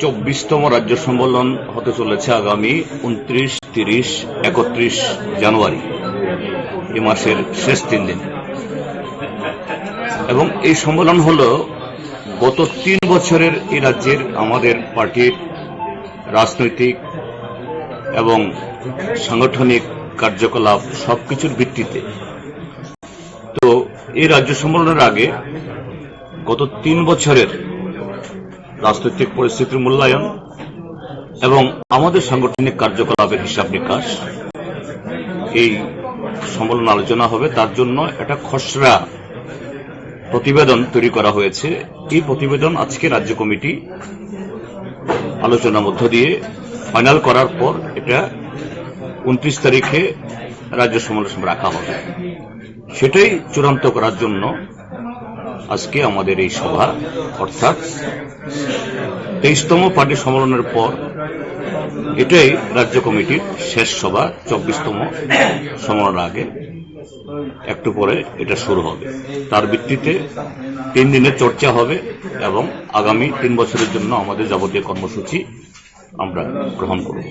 24তম রাজ্য সম্মেলন হতে চলেছে আগামী 29, 30, 31 জানুয়ারি এই মাসের শেষ 3 দিন। এবং এই সম্মেলন হল গত 3 বছরের এই রাজ্যের আমাদের পার্টির রাজনৈতিক এবং সাংগঠনিক কার্যকলাপ সবকিছুর ভিত্তিতে। তো এই রাজ্য সম্মেলনের আগে গত 3 বছরের রাজনৈতিক পরিস্থিতির মূল্যায়ন এবং আমাদের সাংগঠনিক কার্যকলাপের হিসাব নিকাশ এই সম্মেলন আলোচনা হবে। তার জন্য একটা খসড়া প্রতিবেদন তৈরি করা হয়েছে। এই প্রতিবেদন আজকে রাজ্য কমিটি আলোচনার মধ্য দিয়ে ফাইনাল করার পর এটা 29 তারিখে রাজ্য সম্মেলন রাখা হবে। সেটাই চূড়ান্ত করার জন্য আজকে আমাদের এই সভা, অর্থাৎ 23তম পার্টি সম্মেলনের পর এটাই রাজ্য কমিটির শেষ সভা। 24তম সম্মেলনের আগে একটু পরে এটা শুরু হবে। তার ভিত্তিতে 3 দিনের চর্চা হবে এবং আগামী 3 বছরের জন্য আমাদের যাবতীয় কর্মসূচি আমরা গ্রহণ করব।